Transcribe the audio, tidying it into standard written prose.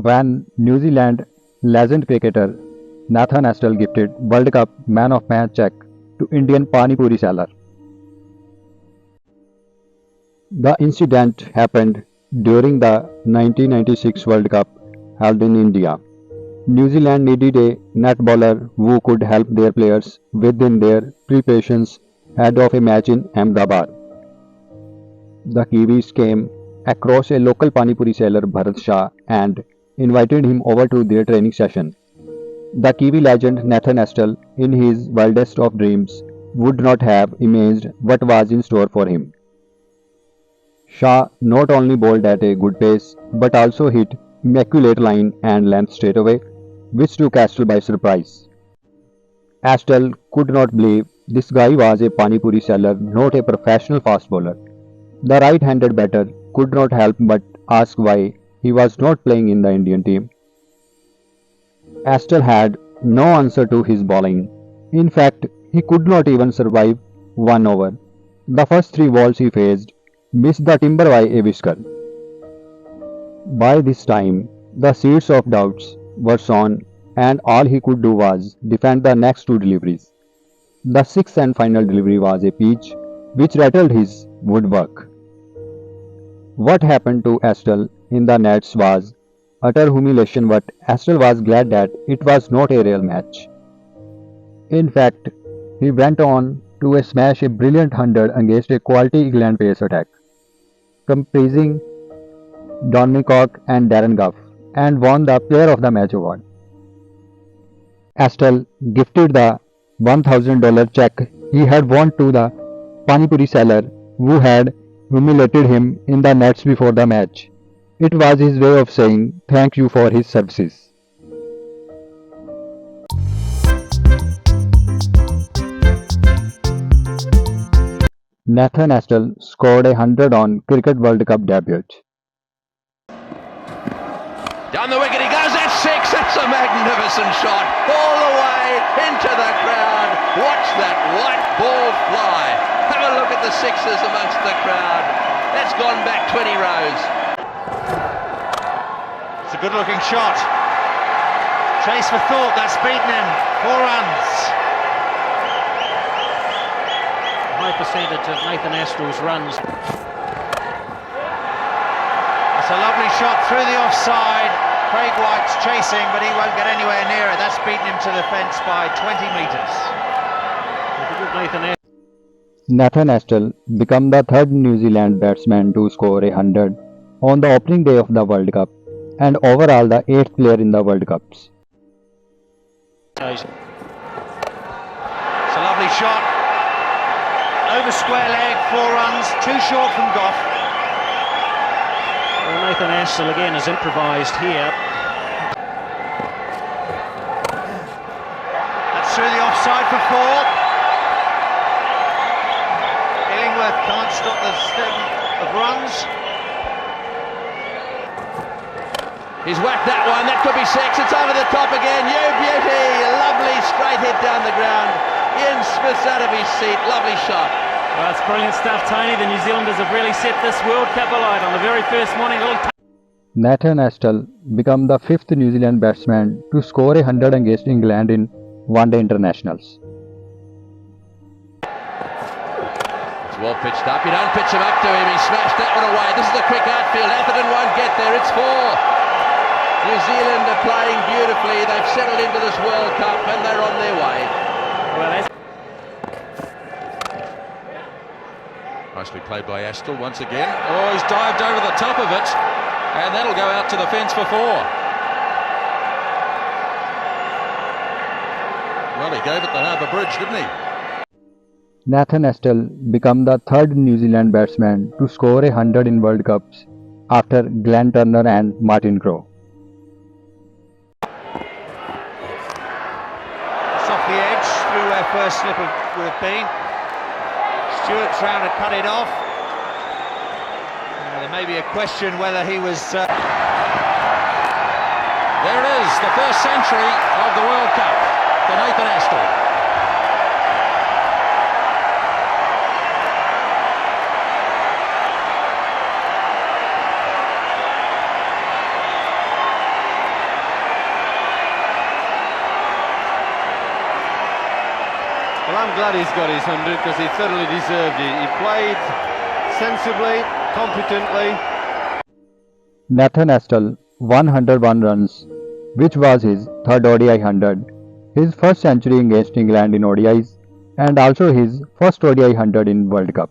when New Zealand legend cricketer Nathan Astle gifted World Cup Man of Match check to Indian Pani Puri seller. The incident happened during the 1996 World Cup held in India. New Zealand needed a net bowler who could help their players within their preparations ahead of a match in Ahmedabad. The Kiwis came across a local Pani Puri seller Bharat Shah and invited him over to their training session. The Kiwi legend Nathan Astle, in his wildest of dreams, would not have imagined what was in store for him. Shah not only bowled at a good pace but also hit immaculate line and length straight away, which took Astle by surprise. Astle could not believe this guy was a Pani Puri seller, not a professional fast bowler. The right-handed batter could not help but ask why he was not playing in the Indian team. Astle had no answer to his bowling. In fact, he could not even survive one over. The first three balls he faced missed the timber by a whisker. By this time, the seeds of doubts were sown, and all he could do was defend the next two deliveries. The sixth and final delivery was a pitch which rattled his woodwork. What happened to Astle in the nets was utter humiliation, but Astle was glad that it was not a real match. In fact, he went on to smash a brilliant 100 against a quality England pace attack, comprising Don Cock and Darren Gough, and won the Player of the Match award. Astle gifted the $1,000 check he had won to the Pani Puri seller who had humiliated him in the nets before the match. It was his way of saying thank you for his services. Nathan Astle scored 100 on Cricket World Cup debut. Down the wicket he goes, that's six, that's a magnificent shot, all the way into the crowd. Watch that white ball fly. Have a look at the sixes amongst the crowd. That's gone back 20 rows. It's a good looking shot. Chase for thought, that's beaten him. 4 runs. High percentage of Nathan Astle's runs. It's a lovely shot through the offside. Craig White's chasing, but he won't get anywhere near it. That's beaten him to the fence by 20 metres. Nathan Astle became the third New Zealand batsman to score 100 on the opening day of the World Cup and overall the 8th player in the World Cups. It's a lovely shot. Over square leg, 4 runs, too short from Gough. Well, Nathan Astle again has improvised here. That's through the offside for 4. Illingworth can't stop the stream of runs. He's whacked that one, that could be 6, it's over the top again, you beauty, lovely straight hit down the ground. Ian Smith's out of his seat, lovely shot. Well, that's brilliant stuff, Tony. The New Zealanders have really set this World Cup alight on the very first morning. Nathan Astle became the 5th New Zealand batsman to score 100 against England in one-day internationals. It's well pitched up, you don't pitch him up to him, he smashed that one away. This is the quick outfield, Atherton won't get there, it's 4. New Zealand are playing beautifully, they've settled into this World Cup and they're on their way. Well, nicely played by Astle once again. Oh, he's dived over the top of it, and that'll go out to the fence for 4. Well, he gave it the Harbour Bridge, didn't he? Nathan Astle became the third New Zealand batsman to score 100 in World Cups after Glenn Turner and Martin Crowe. It's off the edge, through where first slip would have been. Stewart trying to cut it off. There may be a question whether he was... There it is, the first century of the World Cup for Nathan Astle. Well, I'm glad he's got his 100 because he thoroughly deserved it. He played sensibly, competently. Nathan Astle, 101 runs, which was his third ODI 100, his first century against England in ODIs, and also his first ODI 100 in World Cup.